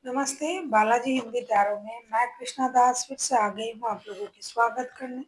नमस्ते, बालाजी हिंदी टैरो में मैं कृष्णा दास फिर से आ गई हूँ आप लोगों की स्वागत करने।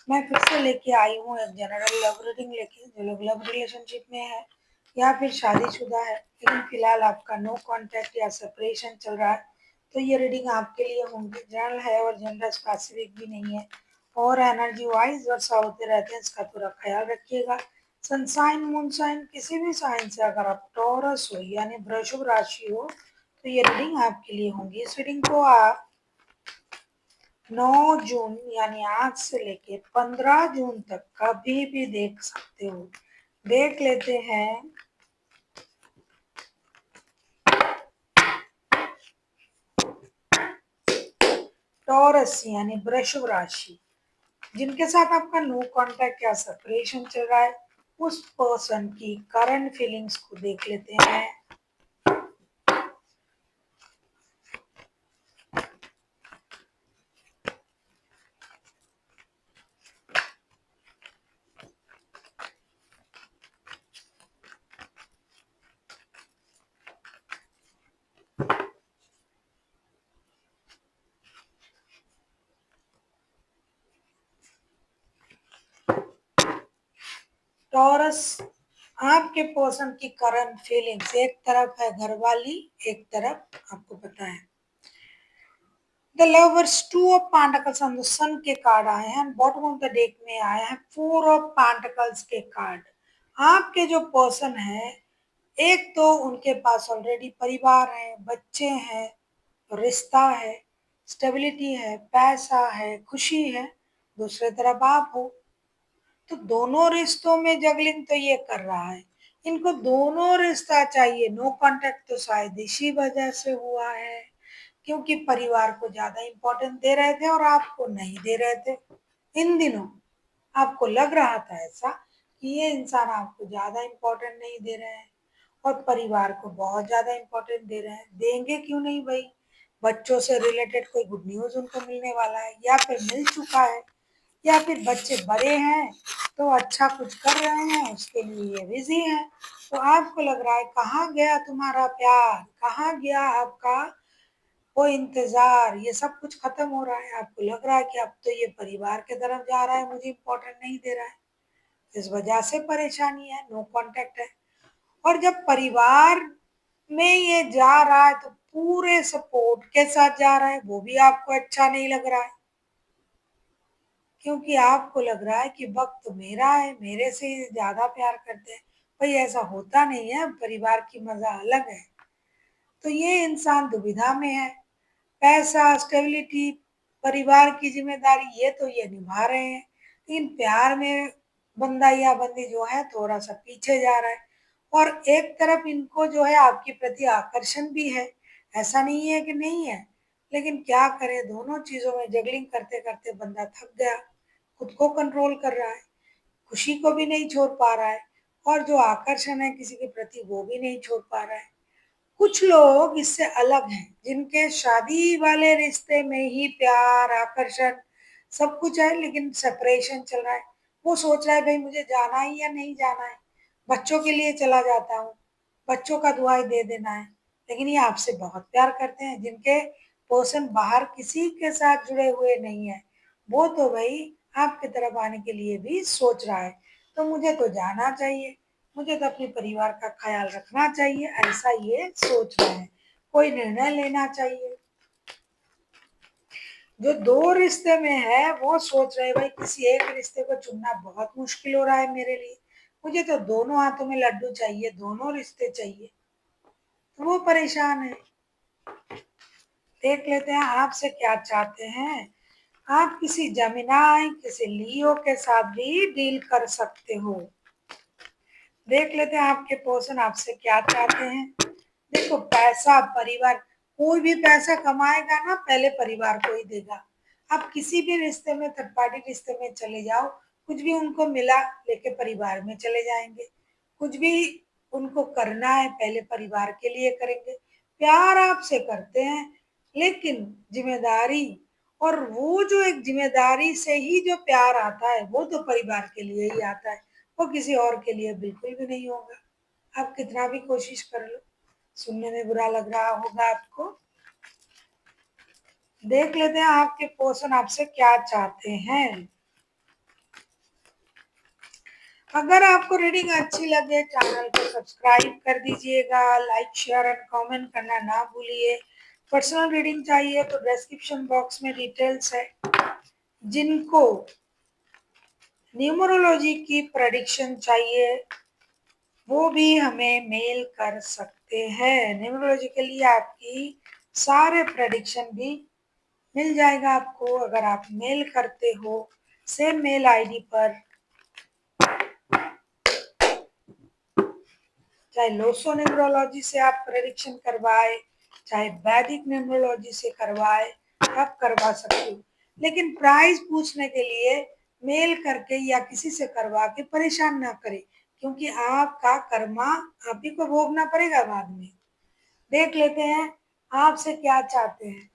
मैं फिर से लेके आई हूँ एक जनरल लव रीडिंग लेके, जो लोग लव रिलेशनशिप में है या फिर शादीशुदा है लेकिन फिलहाल आपका नो कांटेक्ट या सेपरेशन चल रहा है, तो ये रीडिंग आपके लिए होंगी। जनरल है और जनरल स्पेसिफिक भी नहीं है और एनर्जी वाइज वर्षा होते रहते हैं, इसका थोड़ा ख्याल रखिएगा। सनसाइन मूनसाइन किसी भी साइन से अगर आप टॉरस हो यानी वृषभ राशि हो तो ये रीडिंग आपके लिए होंगी। इस रीडिंग को आप 9 जून यानी आज से लेके 15 जून तक कभी भी देख सकते हो। देख लेते हैं टॉरस यानी वृषभ राशि, जिनके साथ आपका नो कांटेक्ट या सेपरेशन चल रहा है, उस पर्सन की करंट फीलिंग्स को देख लेते हैं। टॉरस, आपके पर्सन की करंट फीलिंग्स, एक तरफ है घरवाली, एक तरफ आपको पता है the lovers, two of pentacles on the sun के कार्ड आए हैं। बॉटम ऑफ द डेक में आया है फोर ऑफ पेंटिकल्स के कार्ड। आपके जो पर्सन है, एक तो उनके पास ऑलरेडी परिवार है, बच्चे हैं, रिश्ता है, स्टेबिलिटी है, पैसा है, खुशी है। दूसरे तरफ आप हो, तो दोनों रिश्तों में जगलिंग तो ये कर रहा है। इनको दोनों रिश्ता चाहिए। नो कांटेक्ट तो शायद इसी वजह से हुआ है, क्योंकि परिवार को ज्यादा इम्पोर्टेंस दे रहे थे और आपको नहीं दे रहे थे। इन दिनों आपको लग रहा था ऐसा कि ये इंसान आपको ज्यादा इम्पोर्टेंट नहीं दे रहे हैं और परिवार को बहुत ज्यादा इम्पोर्टेंट दे रहे हैं। देंगे क्यों नहीं भाई? बच्चों से रिलेटेड कोई गुड न्यूज उनको मिलने वाला है या फिर मिल चुका है, या फिर बच्चे बड़े हैं तो अच्छा कुछ कर रहे हैं, उसके लिए ये बिजी है। तो आपको लग रहा है कहाँ गया तुम्हारा प्यार, कहाँ गया आपका वो इंतजार, ये सब कुछ खत्म हो रहा है। आपको लग रहा है कि अब तो ये परिवार के तरफ जा रहा है, मुझे इम्पोर्टेंट नहीं दे रहा है। इस वजह से परेशानी है, नो कांटेक्ट है। और जब परिवार में ये जा रहा है तो पूरे सपोर्ट के साथ जा रहा है, वो भी आपको अच्छा नहीं लग रहा है, क्योंकि आपको लग रहा है कि वक्त मेरा है, मेरे से ज्यादा प्यार करते हैं। भाई ऐसा होता नहीं है, परिवार की मजा अलग है। तो ये इंसान दुविधा में है। पैसा, स्टेबिलिटी, परिवार की जिम्मेदारी ये तो ये निभा रहे हैं, लेकिन प्यार में बंदा या बंदी जो है थोड़ा सा पीछे जा रहा है। और एक तरफ इनको जो है आपके प्रति आकर्षण भी है, ऐसा नहीं है कि नहीं है, लेकिन क्या करे, दोनों चीजों में जगलिंग करते करते बंदा थक गया, खुद को कंट्रोल कर रहा है, खुशी को भी नहीं छोड़ पा रहा है और जो आकर्षण है किसी के प्रति वो भी नहीं छोड़ पा रहा है। कुछ लोग इससे अलग हैं, जिनके शादी वाले रिश्ते में ही प्यार, आकर्षण सब कुछ है, लेकिन सेपरेशन चल रहा है। वो सोच रहा है भाई मुझे जाना है या नहीं जाना है, बच्चों के लिए चला जाता हूँ, बच्चों का दुआई दे देना है। लेकिन ये आपसे बहुत प्यार करते हैं, जिनके पर्सन बाहर किसी के साथ जुड़े हुए नहीं है, वो तो भाई आपकी तरफ आने के लिए भी सोच रहा है। तो मुझे तो जाना चाहिए, मुझे तो अपने परिवार का ख्याल रखना चाहिए, ऐसा ये सोच रहे हैं। कोई निर्णय लेना चाहिए। जो दो रिश्ते में है वो सोच रहे भाई किसी एक रिश्ते को चुनना बहुत मुश्किल हो रहा है मेरे लिए, मुझे तो दोनों हाथों में लड्डू चाहिए, दोनों रिश्ते चाहिए। तो वो परेशान है। देख लेते हैं आपसे क्या चाहते हैं। आप किसी जमिनाई, किसी लियो के साथ भी डील कर सकते हो। देख लेते हैं आपके पर्सन आपसे क्या चाहते हैं। देखो, पैसा, परिवार, कोई भी पैसा कमाएगा ना पहले परिवार को ही देगा। आप किसी भी रिश्ते में, थर्ड पार्टी रिश्ते में चले जाओ, कुछ भी उनको मिला लेके परिवार में चले जाएंगे। कुछ भी उनको करना है पहले परिवार के लिए करेंगे। प्यार आपसे करते हैं, लेकिन जिम्मेदारी, और वो जो एक जिम्मेदारी से ही जो प्यार आता है वो तो परिवार के लिए ही आता है, वो किसी और के लिए बिल्कुल भी नहीं होगा। आप कितना भी कोशिश कर लो। सुनने में बुरा लग रहा होगा आपको, देख लेते हैं आपके पर्सन आपसे क्या चाहते हैं। अगर आपको रीडिंग अच्छी लगे चैनल को सब्सक्राइब कर दीजिएगा, लाइक शेयर एंड कमेंट करना ना भूलिए। पर्सनल रीडिंग चाहिए तो डिस्क्रिप्शन बॉक्स में डिटेल्स है। जिनको न्यूमरोलॉजी की प्रेडिक्शन चाहिए वो भी हमें मेल कर सकते हैं। न्यूमरोलॉजी के लिए आपकी सारे प्रेडिक्शन भी मिल जाएगा आपको अगर आप मेल करते हो सेम मेल आईडी पर। चाहे लोसो न्यूमरोलॉजी से आप प्रेडिक्शन करवाए, चाहे वैदिक न्यूमरोलॉजी से करवाए, आप करवा सकते हो। लेकिन प्राइस पूछने के लिए मेल करके या किसी से करवा के परेशान ना करें, क्योंकि आपका कर्मा आप ही को भोगना पड़ेगा बाद में। देख लेते हैं आपसे क्या चाहते हैं।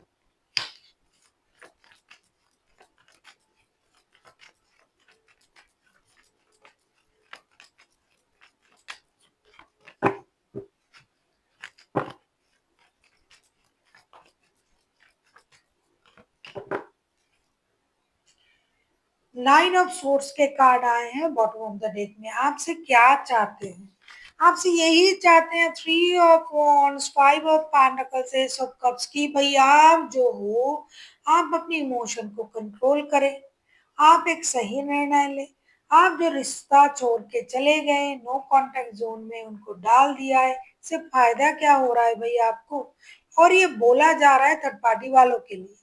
9 ऑफ सोर्स के कार्ड आए हैं बॉटम ऑफ द डेक में। आपसे क्या चाहते हैं? आपसे यही चाहते हैं 3 of wands, 5 of pentacles, S of cups की भाई आप जो हो आप अपनी इमोशन को कंट्रोल करें, आप एक सही निर्णय लें। आप जो रिश्ता छोड़ के चले गए, नो कांटेक्ट जोन में उनको डाल दिया है, इससे फायदा क्या हो रहा है भाई आपको? और ये बोला जा रहा है थर्ड पार्टी वालों के लिए,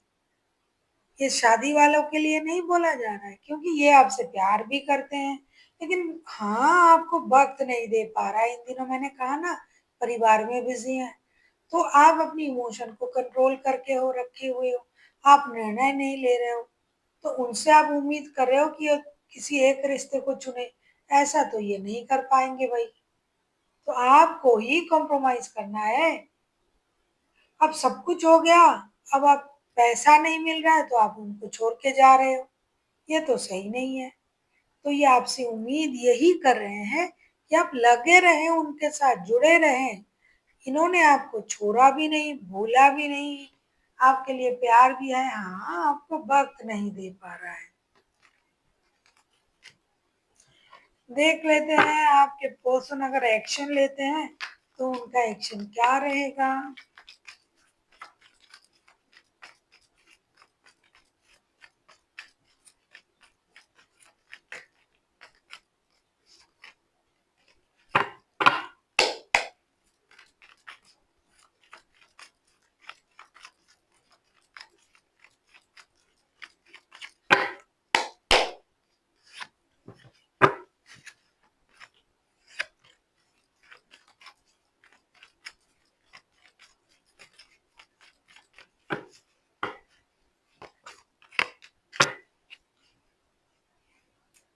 ये शादी वालों के लिए नहीं बोला जा रहा है, क्योंकि ये आपसे प्यार भी करते हैं। लेकिन हाँ, आपको वक्त नहीं दे पा रहा है इन दिनों, मैंने कहा ना परिवार में बिजी है। तो आप अपनी इमोशन को कंट्रोल करके हो रखे हुए हो, आप निर्णय नहीं ले रहे हो। तो उनसे आप उम्मीद कर रहे हो कि ये किसी एक रिश्ते को चुने, ऐसा तो ये नहीं कर पाएंगे भाई। तो आपको ही कॉम्प्रोमाइज करना है। अब सब कुछ हो गया, अब आप पैसा नहीं मिल रहा है तो आप उनको छोड़ के जा रहे हो, ये तो सही नहीं है। तो ये आपसे उम्मीद यही कर रहे हैं कि आप लगे रहें, उनके साथ जुड़े रहें। इन्होंने आपको छोड़ा भी नहीं, भूला भी नहीं, आपके लिए प्यार भी है, हाँ आपको वक्त नहीं दे पा रहा है। देख लेते हैं आपके पर्सन अगर एक्शन लेते हैं तो उनका एक्शन क्या रहेगा।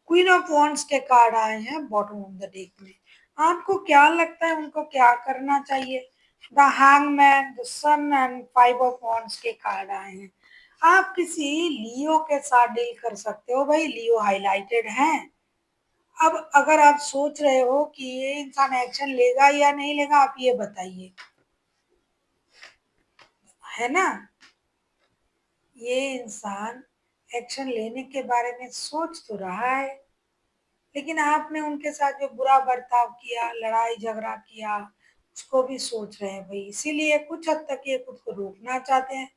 क्वीन ऑफ वॉन्ड्स के कार्ड आए हैं बॉटम ऑफ द डेक में। आपको क्या लगता है उनको क्या करना चाहिए? The hangman, the sun and 5 of wands के कार्ड आए हैं। आप किसी लियो के साथ डील कर सकते हो भाई, लियो हाईलाइटेड हैं। अब अगर आप सोच रहे हो कि ये इंसान एक्शन लेगा या नहीं लेगा, आप ये बताइए, है ना? ये इंसान एक्शन लेने के बारे में सोच तो रहा है, लेकिन आपने उनके साथ जो बुरा बर्ताव किया, लड़ाई झगड़ा किया, उसको भी सोच रहे हैं भाई। इसीलिए कुछ हद तक ये खुद को रोकना चाहते हैं,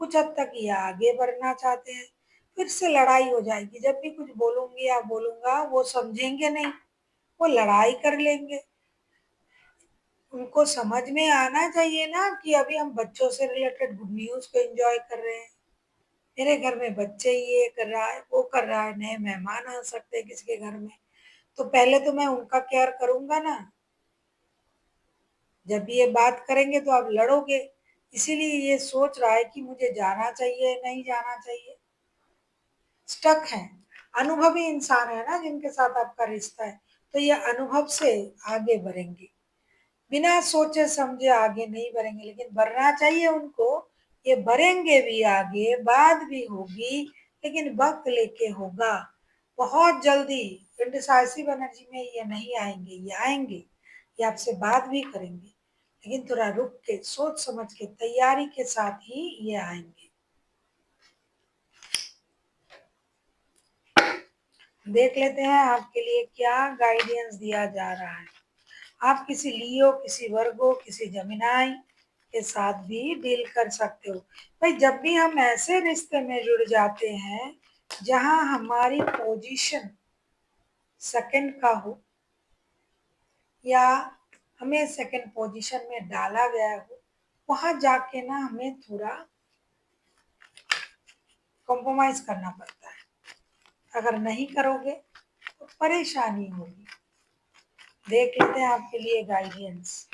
कुछ हद तक ये आगे बढ़ना चाहते हैं। फिर से लड़ाई हो जाएगी, जब भी कुछ बोलूंगी या बोलूंगा वो समझेंगे नहीं, वो लड़ाई कर लेंगे। उनको समझ में आना चाहिए ना कि अभी हम बच्चों से रिलेटेड गुड न्यूज को एंजॉय कर रहे हैं। मेरे घर में बच्चे ये कर रहा है, वो कर रहा है, नए मेहमान आ सकते हैं किसी के घर में, तो पहले तो मैं उनका केयर करूंगा ना। जब ये बात करेंगे तो आप लड़ोगे, इसीलिए ये सोच रहा है कि मुझे जाना चाहिए नहीं जाना चाहिए। स्टक है। अनुभवी इंसान है ना जिनके साथ आपका रिश्ता है, तो ये अनुभव से आगे बढ़ेंगे, बिना सोचे समझे आगे नहीं बढ़ेंगे, लेकिन बढ़ना चाहिए उनको। ये बढ़ेंगे भी आगे, बात भी होगी, लेकिन वक्त लेके होगा। बहुत जल्दी इंडिसाइसिव एनर्जी में ये नहीं आएंगे, ये आएंगे, ये आपसे बात भी करेंगे, लेकिन थोड़ा रुक के सोच समझ के तैयारी के साथ ही ये आएंगे। देख लेते हैं आपके लिए क्या गाइडेंस दिया जा रहा है। आप किसी लियो, किसी वर्गो, किसी जमिनाई के साथ भी डील कर सकते हो। भाई जब भी हम ऐसे रिश्ते में जुड़ जाते हैं जहां हमारी पोजीशन सेकंड का हो या हमें सेकंड पोजीशन में डाला गया हो, वहां जाके ना हमें थोड़ा कॉम्प्रोमाइज करना पड़ता है। अगर नहीं करोगे तो परेशानी होगी। देख लेते हैं आपके लिए गाइडेंस।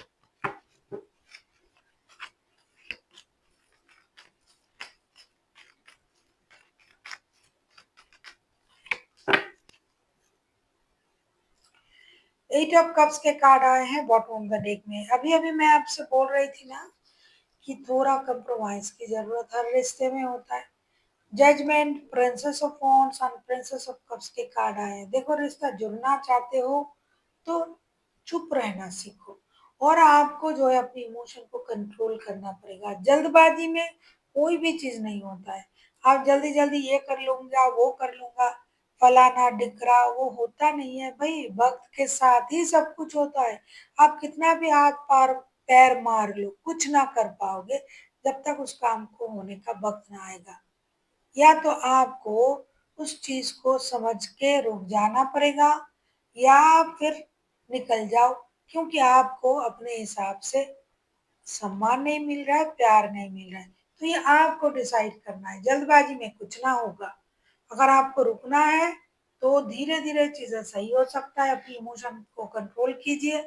एट ऑफ कप्स के कार्ड आए हैं बॉटम ऑफ द डेक में। अभी अभी मैं आपसे बोल रही थी ना कि थोड़ा कंप्रोमाइज की जरूरत हर रिश्ते में होता है। जजमेंट, प्रिंसेस ऑफ वॉन्ड्स और प्रिंसेस ऑफ कप्स के कार्ड आए हैं। देखो रिश्ता जुड़ना चाहते हो तो चुप रहना सीखो और आपको जो है अपनी इमोशन को कंट्रोल करना पड़ेगा। जल्दबाजी में कोई भी चीज नहीं होता है। आप जल्दी जल्दी ये कर लूंगा वो कर लूंगा फलाना डिकरा वो होता नहीं है भाई। वक्त के साथ ही सब कुछ होता है। आप कितना भी हाथ पार पैर मार लो कुछ ना कर पाओगे जब तक उस काम को होने का वक्त ना आएगा। या तो आपको उस चीज को समझ के रुक जाना पड़ेगा या फिर निकल जाओ, क्योंकि आपको अपने हिसाब से सम्मान नहीं मिल रहा है, प्यार नहीं मिल रहा है। तो ये आपको डिसाइड करना है। जल्दबाजी में कुछ ना होगा। अगर आपको रुकना है तो धीरे धीरे चीजें सही हो सकता है। अपनी इमोशन को कंट्रोल कीजिए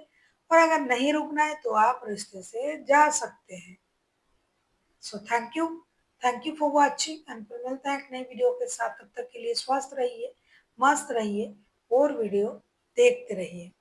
और अगर नहीं रुकना है तो आप रिश्ते से जा सकते हैं। So thank you for watching and फिर मिलते हैं एक नई वीडियो के साथ। तब तक के लिए स्वस्थ रहिए, मस्त रहिए और वीडियो देखते रहिए।